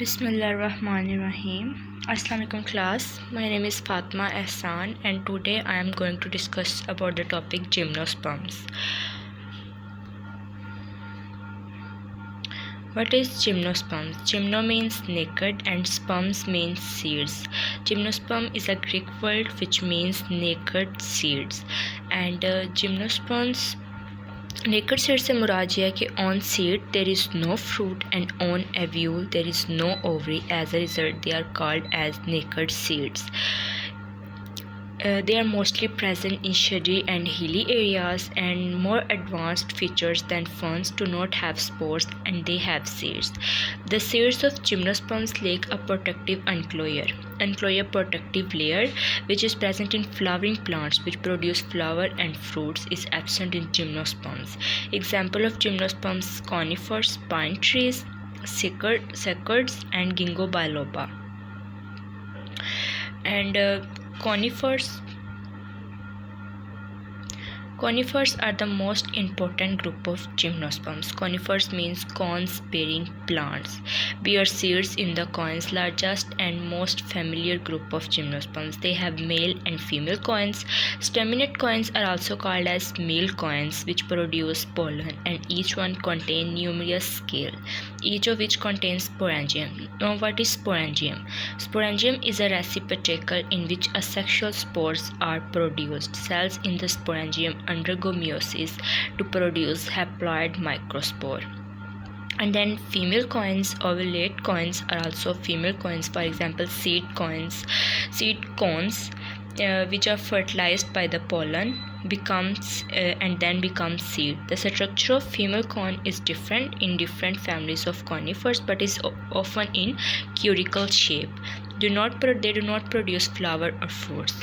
Bismillahirrahmanirrahim. Assalamualaikum class. My name is Fatma Ehsan and today I am going to discuss about the topic gymnosperms. What is gymnosperms? Gymno means naked and sperms means seeds. Gymnosperm is a Greek word which means naked seeds and gymnosperms naked seed से मुराद है कि on seed there is no fruit and on ovule there is no ovary. As a result, they are called as naked seeds. They are mostly present in shady and hilly areas, and more advanced features than ferns do not have spores and they have seeds. The seeds of gymnosperms lack a protective uncloyer protective layer which is present in flowering plants which produce flower and fruits is absent in gymnosperms. Example of gymnosperms: conifers, pine trees, cycads and ginkgo biloba. And Conifers are the most important group of gymnosperms. Conifers means cones bearing plants. Bear seeds in the cones, largest and most familiar group of gymnosperms. They have male and female cones. Staminate cones are also called as male cones which produce pollen, and each one contain numerous scales, each of which contains sporangium. Now what is sporangium? Sporangium is a receptacle in which asexual spores are produced. Cells in the sporangium undergo meiosis to produce haploid microspore. And then female coins, ovulate coins are also female coins. For example, seed cones which are fertilized by the pollen and then become seed. The structure of female cone is different in different families of conifers but is often in curicle shape. They do not produce flower or fruits.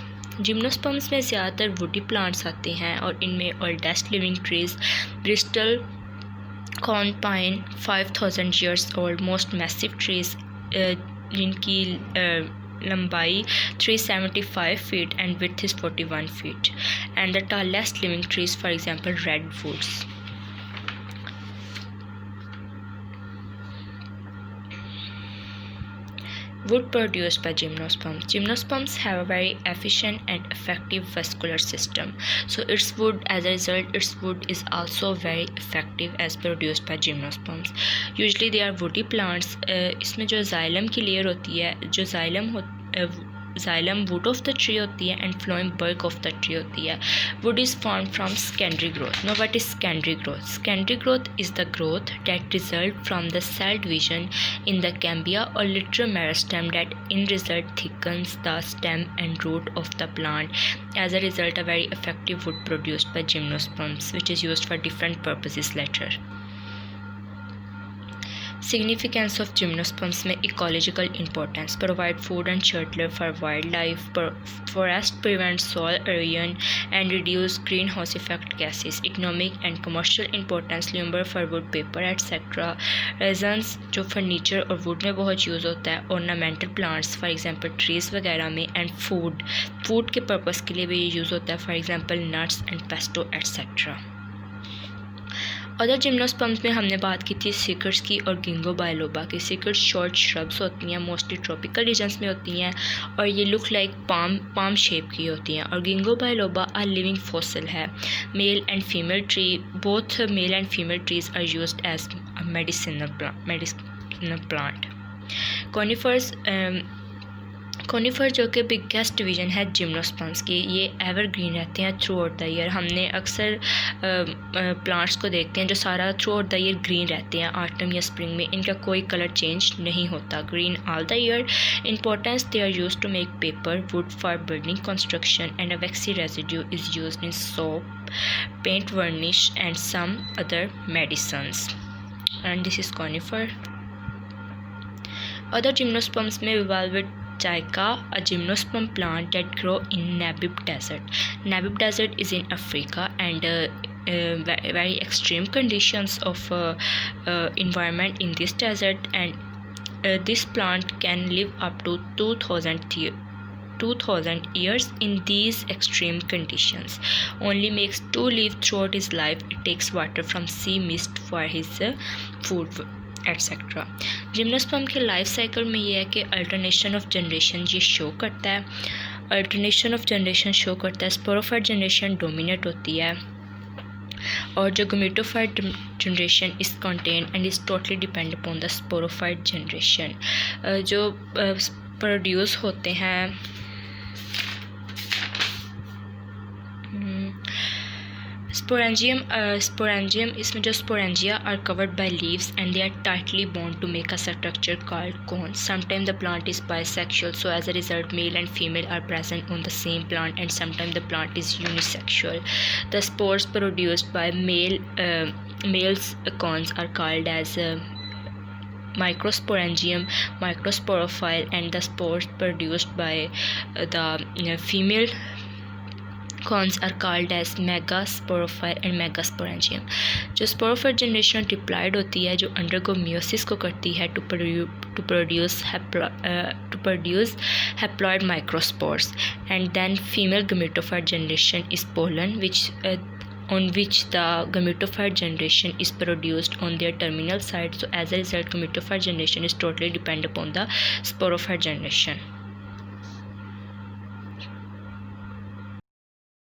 Gymnosperms में ज़्यादातर woody plants आते हैं और इनमें oldest living trees Bristol corn pine 5000 years old, most massive trees जिनकी लंबाई 375 feet and width is 41 feet, and the tallest living trees, for example, redwoods. Wood produced by gymnosperms. Gymnosperms have a very efficient and effective vascular system. So its wood is also very effective as produced by gymnosperms. Usually they are woody plants. इसमें जो xylem की layer होती है, जो xylem wood of the tree होती है and phloem bark of the tree होती है. Wood is formed from secondary growth. Now what is secondary growth? Secondary growth is the growth that result from the cell division in the cambia or literal meristem that in result thickens the stem and root of the plant. As a result, a very effective wood produced by gymnosperms which is used for different purposes later. Significance of gymnosperms में ecological importance: provide food and shelter for wildlife, forest prevent soil erosion and reduce greenhouse effect gases. Economic and commercial importance: lumber for wood, paper etc. Resins जो furniture और would में बहुत use होता है. ornamental plants for example trees वगैरह में, and food के purpose के लिए भी यूज़ होता है, for example nuts and pesto etc. Other gymnosperms में हमने बात की थी सिकर्स की और गिंगो बायलोबा की. सिकर्स शॉर्ट श्रब्स होती हैं, मोस्टली ट्रॉपिकल रीजन्स में होती हैं और ये लुक लाइक पाम शेप की होती हैं. और ginkgo biloba a living fossil है. Male and female tree, both male and female trees are used as a medicinal plant. Conifer जो कि बिगेस्ट डिवीज़न है जिम्नोस्पर्म्स की, ये एवरग्रीन रहते हैं थ्रू आउट द ईयर. हमने अक्सर प्लांट्स को देखते हैं जो सारा through out the year green रहते हैं. ऑटम या स्प्रिंग में इनका कोई कलर चेंज नहीं होता, green all the year. Importance: they are use to make paper, wood for building construction and a waxy residue is used in soap, paint, varnish and some other medicines. And this is conifer. Other gymnosperms में velvet Chaika, a gymnosperm plant that grow in Namib Desert. Namib Desert is in Africa and very extreme conditions of environment in this desert, and this plant can live up to 2000 years in these extreme conditions. Only makes 2 leaves throughout his life. It takes water from sea mist for his food. Etcetera. Gymnosperm के life cycle में ये है कि alternation of generation ये show करता है, sporophyte generation dominate होती है, और जो gametophyte generation is content and is totally depend upon the sporophyte generation. जो प्रोड्यूस होते हैं स्पोरेंजियम, इसमें जो sporangia are covered by leaves and they are tightly bound to make a structure called cone. Sometimes the plant is bisexual, so as a result male and female are present on the same plant, and sometimes the plant is unisexual. The spores produced by males cones are called as microsporangium, microsporophile, and the spores produced by the female cones are called as megasporophyll and megasporangium. जो sporophyte generation diploid होती है, जो undergo meiosis को करती है to produce haploid microspores, and then female gametophyte generation is pollen on which the gametophyte generation is produced on their terminal side. So as a result, gametophyte generation is totally dependent upon the sporophyte generation.